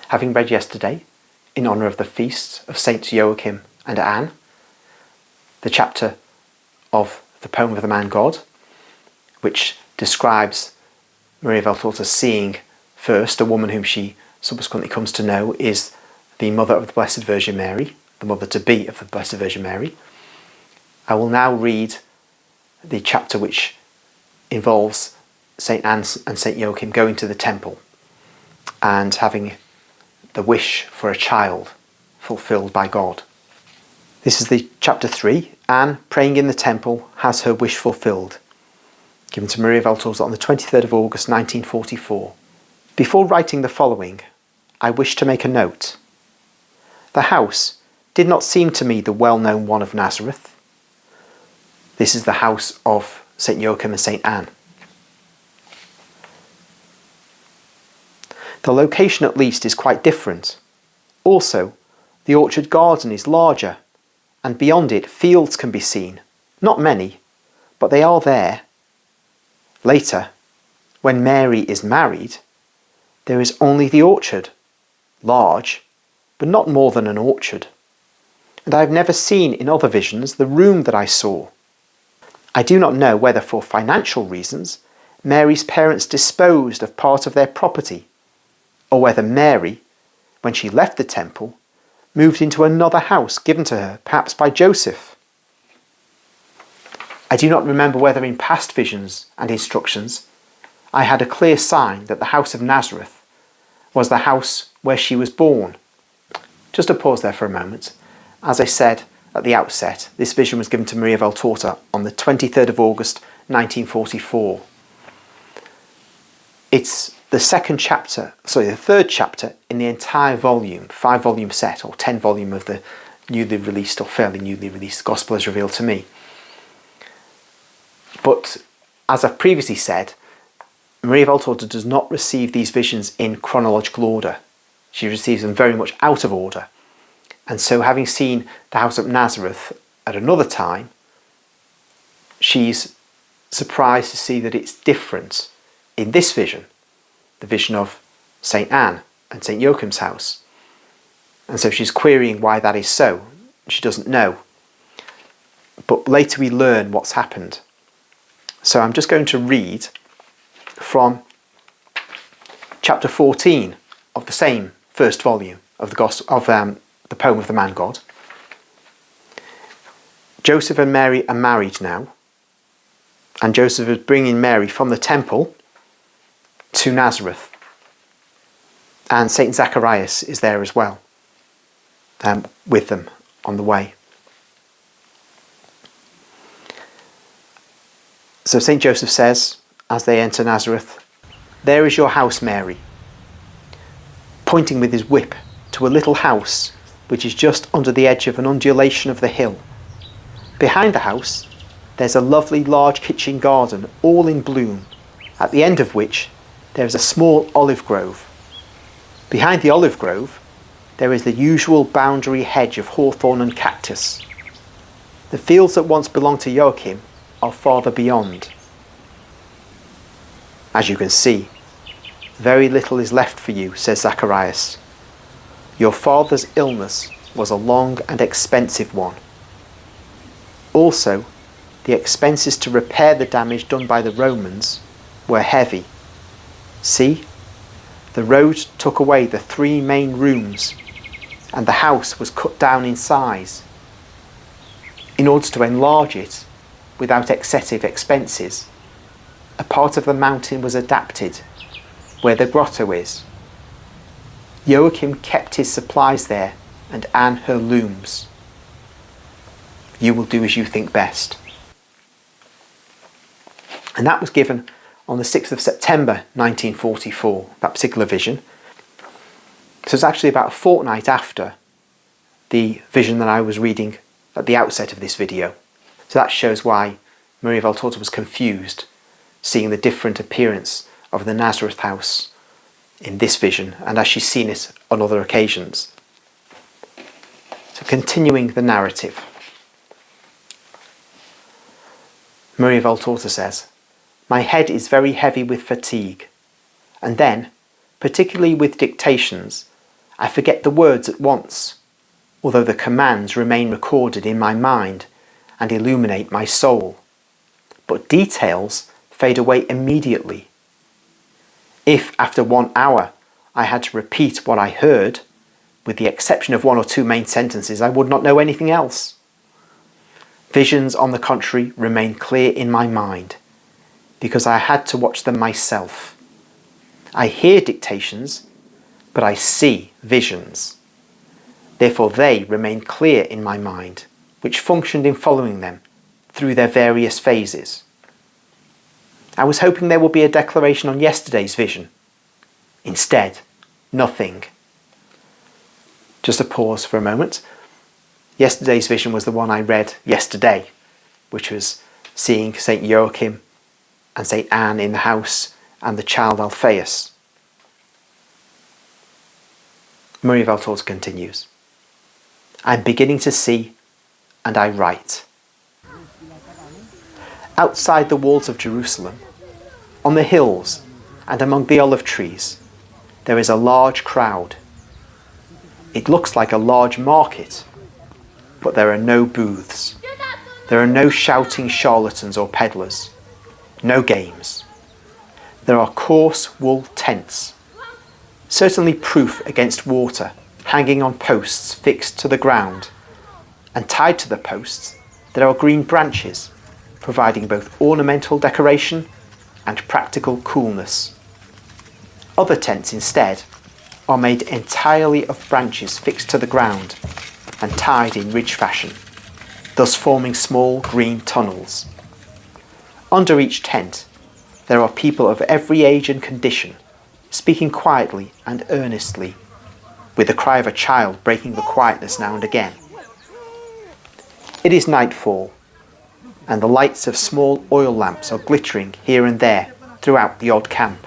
Having read yesterday, in honour of the feasts of Saints Joachim and Anne, the chapter of the poem of the man God, which describes Maria Valtorta seeing first a woman whom she subsequently comes to know is the mother of the Blessed Virgin Mary, the mother-to-be of the Blessed Virgin Mary. I will now read the chapter which involves St. Anne and St. Joachim going to the temple and having the wish for a child fulfilled by God. This is the chapter 3. Anne, praying in the temple, has her wish fulfilled. Given to Maria Valtorta on the 23rd of August 1944. Before writing the following, I wish to make a note. The house did not seem to me the well-known one of Nazareth. This is the house of St. Joachim and St. Anne. The location at least is quite different. Also, the orchard garden is larger, and beyond it fields can be seen. Not many, but they are there. Later, when Mary is married, there is only the orchard, large, but not more than an orchard. And I have never seen in other visions the room that I saw. I do not know whether for financial reasons Mary's parents disposed of part of their property, or whether Mary, when she left the temple, moved into another house given to her, perhaps by Joseph. I do not remember whether in past visions and instructions I had a clear sign that the house of Nazareth was the house where she was born. Just a pause there for a moment. As I said at the outset, this vision was given to Maria Valtorta on the 23rd of August 1944. It's the third chapter in the entire volume, 5-volume set or 10-volume of the newly released or fairly newly released Gospel as Revealed to Me. But as I've previously said, Maria Valtorta does not receive these visions in chronological order. She receives them very much out of order. And so having seen the house of Nazareth at another time, she's surprised to see that it's different in this vision, the vision of St. Anne and St. Joachim's house. And so she's querying why that is so. She doesn't know. But later we learn what's happened. So I'm just going to read from chapter 14 of the same first volume of the poem of the man God. Joseph and Mary are married now, and Joseph is bringing Mary from the temple to Nazareth, and Saint Zacharias is there as well, with them on the way. So St. Joseph says, as they enter Nazareth, "There is your house, Mary," pointing with his whip to a little house which is just under the edge of an undulation of the hill. Behind the house, there's a lovely large kitchen garden, all in bloom, at the end of which there is a small olive grove. Behind the olive grove, there is the usual boundary hedge of hawthorn and cactus. The fields that once belonged to Joachim are farther beyond. As you can see, very little is left for you, says Zacharias. Your father's illness was a long and expensive one. Also, the expenses to repair the damage done by the Romans were heavy. See, the road took away the 3 main rooms, and the house was cut down in size. In order to enlarge it, without excessive expenses, a part of the mountain was adapted, where the grotto is. Joachim kept his supplies there, and Anne her looms. You will do as you think best. And that was given on the 6th of September 1944, that particular vision. So it's actually about a fortnight after the vision that I was reading at the outset of this video. So that shows why Maria Valtorta was confused, seeing the different appearance of the Nazareth house in this vision, and as she's seen it on other occasions. So continuing the narrative. Maria Valtorta says, "My head is very heavy with fatigue, and then, particularly with dictations, I forget the words at once, although the commands remain recorded in my mind and illuminate my soul. But details fade away immediately. If after 1 hour I had to repeat what I heard, with the exception of 1 or 2 main sentences, I would not know anything else. Visions, on the contrary, remain clear in my mind, because I had to watch them myself. I hear dictations, but I see visions. Therefore they remain clear in my mind, which functioned in following them through their various phases. I was hoping there would be a declaration on yesterday's vision. Instead, nothing. Just a pause for a moment. Yesterday's vision was the one I read yesterday, which was seeing St. Joachim and St. Anne in the house and the child Alphaeus. Maria Valtorta continues. I'm beginning to see, and I write. Outside the walls of Jerusalem, on the hills and among the olive trees, there is a large crowd. It looks like a large market, but there are no booths. There are no shouting charlatans or peddlers, no games. There are coarse wool tents, certainly proof against water, hanging on posts fixed to the ground, and tied to the posts there are green branches, providing both ornamental decoration and practical coolness. Other tents instead are made entirely of branches fixed to the ground and tied in ridge fashion, thus forming small green tunnels. Under each tent there are people of every age and condition, speaking quietly and earnestly, with the cry of a child breaking the quietness now and again. It is nightfall, and the lights of small oil lamps are glittering here and there throughout the odd camp.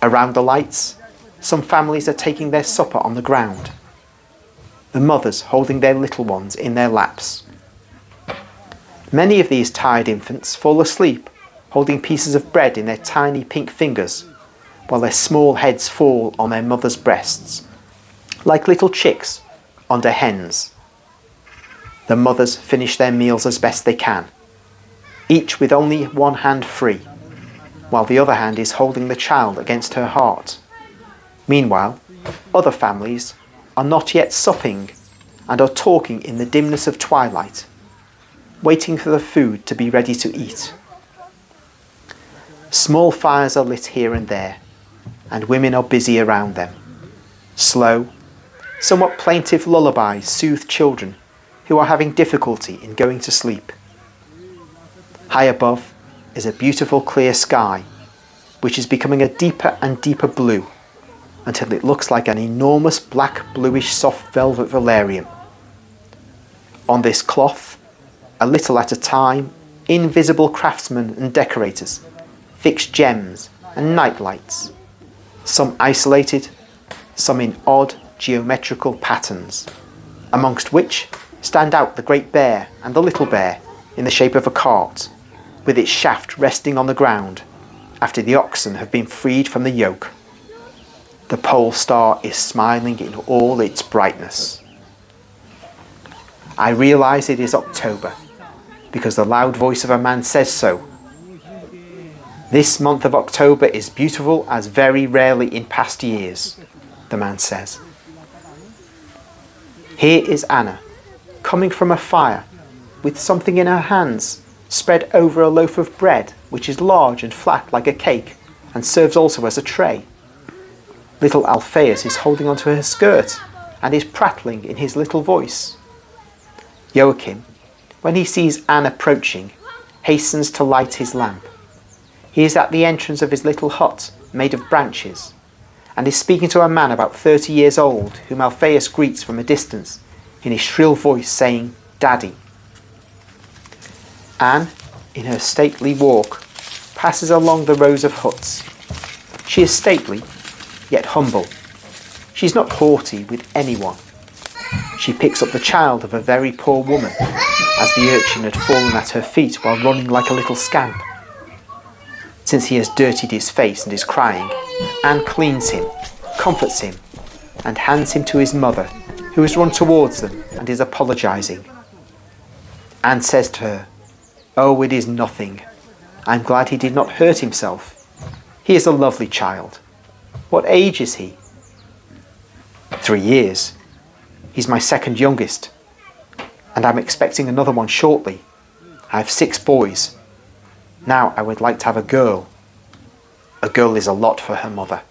Around the lights, some families are taking their supper on the ground, the mothers holding their little ones in their laps. Many of these tired infants fall asleep, holding pieces of bread in their tiny pink fingers, while their small heads fall on their mother's breasts, like little chicks under hens. The mothers finish their meals as best they can, each with only one hand free, while the other hand is holding the child against her heart. Meanwhile, other families are not yet supping and are talking in the dimness of twilight, waiting for the food to be ready to eat. Small fires are lit here and there, and women are busy around them. Slow, somewhat plaintive lullabies soothe children who are having difficulty in going to sleep. High above is a beautiful clear sky, which is becoming a deeper and deeper blue, until it looks like an enormous black bluish soft velvet valerian. On this cloth, a little at a time, invisible craftsmen and decorators fix gems and night lights, some isolated, some in odd geometrical patterns, amongst which stand out the great bear and the little bear in the shape of a cart, with its shaft resting on the ground after the oxen have been freed from the yoke. The pole star is smiling in all its brightness. I realise it is October, because the loud voice of a man says so. This month of October is beautiful as very rarely in past years, the man says. Here is Anna, coming from a fire, with something in her hands, spread over a loaf of bread, which is large and flat like a cake, and serves also as a tray. Little Alphaeus is holding onto her skirt, and is prattling in his little voice. Joachim, when he sees Anne approaching, hastens to light his lamp. He is at the entrance of his little hut, made of branches, and is speaking to a man about 30 years old, whom Alphaeus greets from a distance, in his shrill voice saying, "Daddy." Anne, in her stately walk, passes along the rows of huts. She is stately, yet humble. She is not haughty with anyone. She picks up the child of a very poor woman, as the urchin had fallen at her feet while running like a little scamp. Since he has dirtied his face and is crying, Anne cleans him, comforts him, and hands him to his mother, who has run towards them and is apologising. Anne says to her, "Oh, it is nothing. I'm glad he did not hurt himself. He is a lovely child. What age is he?" 3 years. He's my second youngest. And I'm expecting another one shortly. I have 6 boys. Now I would like to have a girl. A girl is a lot for her mother.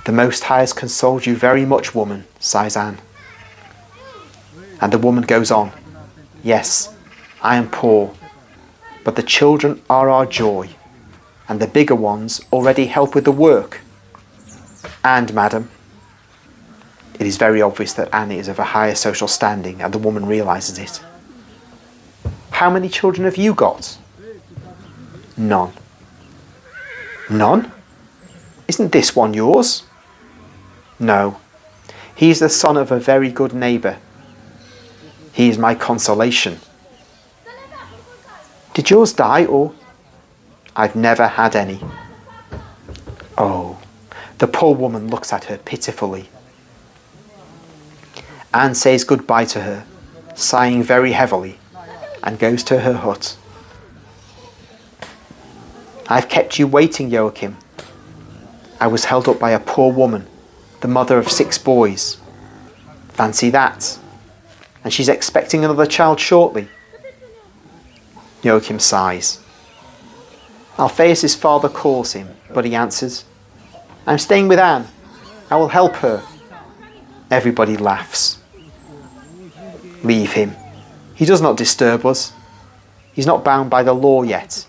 "The Most High has consoled you very much, woman," sighs Anne. And the woman goes on, "Yes, I am poor, but the children are our joy, and the bigger ones already help with the work. And, madam," it is very obvious that Anne is of a higher social standing, and the woman realises it. "How many children have you got?" "None." "None? Isn't this one yours?" "No. He is the son of a very good neighbour. He is my consolation." "Did yours die, or—" "I've never had any." Oh, the poor woman looks at her pitifully. Anne says goodbye to her, sighing very heavily, and goes to her hut. "I've kept you waiting, Joachim. I was held up by a poor woman, the mother of 6 boys. Fancy that. And she's expecting another child shortly." Joachim sighs. Alphaeus' father calls him, but he answers, "I'm staying with Anne. I will help her." Everybody laughs. "Leave him. He does not disturb us. He's not bound by the law yet.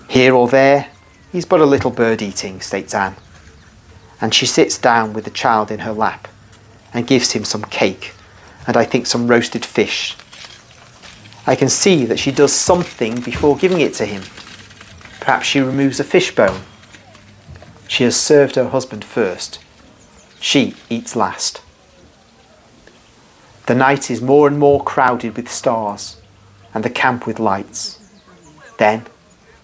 Here or there, he's but a little bird eating," states Anne. And she sits down with the child in her lap and gives him some cake and I think some roasted fish. I can see that she does something before giving it to him. Perhaps she removes a fish bone. She has served her husband first. She eats last. The night is more and more crowded with stars and the camp with lights. Then,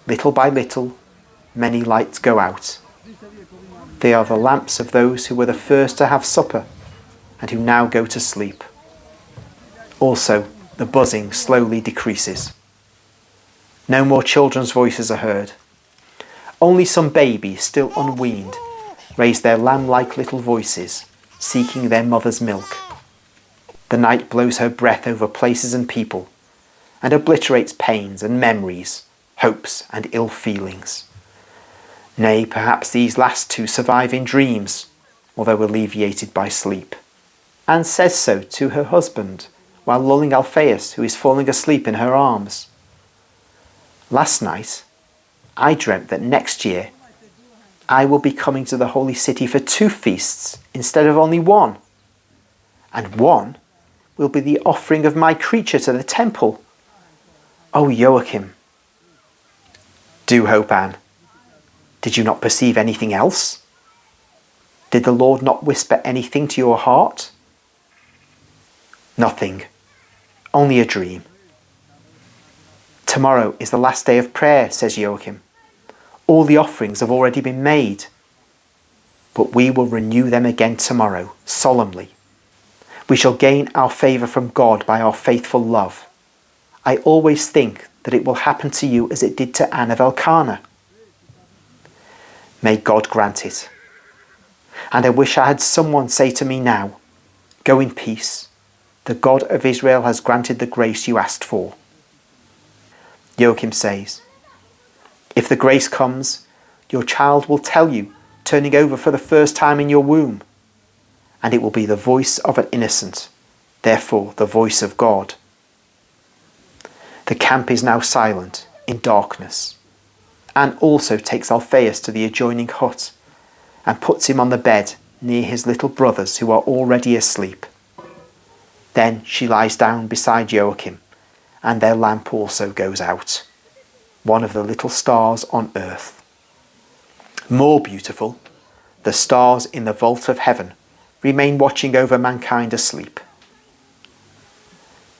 little by little, many lights go out. They are the lamps of those who were the first to have supper and who now go to sleep. Also, the buzzing slowly decreases. No more children's voices are heard. Only some babies, still unweaned, raise their lamb-like little voices, seeking their mother's milk. The night blows her breath over places and people, and obliterates pains and memories, hopes and ill feelings. Nay, perhaps these last 2 survive in dreams, although alleviated by sleep. Anne says so to her husband, while lulling Alphaeus, who is falling asleep in her arms. "Last night, I dreamt that next year I will be coming to the holy city for 2 feasts instead of only 1. And 1 will be the offering of my creature to the temple. Oh, Joachim." "Do hope, Anne. Did you not perceive anything else? Did the Lord not whisper anything to your heart?" "Nothing. Only a dream." "Tomorrow is the last day of prayer," says Joachim. "All the offerings have already been made. But we will renew them again tomorrow, solemnly. We shall gain our favour from God by our faithful love. I always think that it will happen to you as it did to Anne of Elkanah." May God grant it. And I wish I had someone say to me now, "Go in peace. The God of Israel has granted the grace you asked for." Joachim says, "If the grace comes, your child will tell you, turning over for the first time in your womb. And it will be the voice of an innocent, therefore the voice of God." The camp is now silent, in darkness. Anne also takes Alphaeus to the adjoining hut and puts him on the bed near his little brothers who are already asleep. Then she lies down beside Joachim, and their lamp also goes out, one of the little stars on earth. More beautiful, the stars in the vault of heaven remain watching over mankind asleep.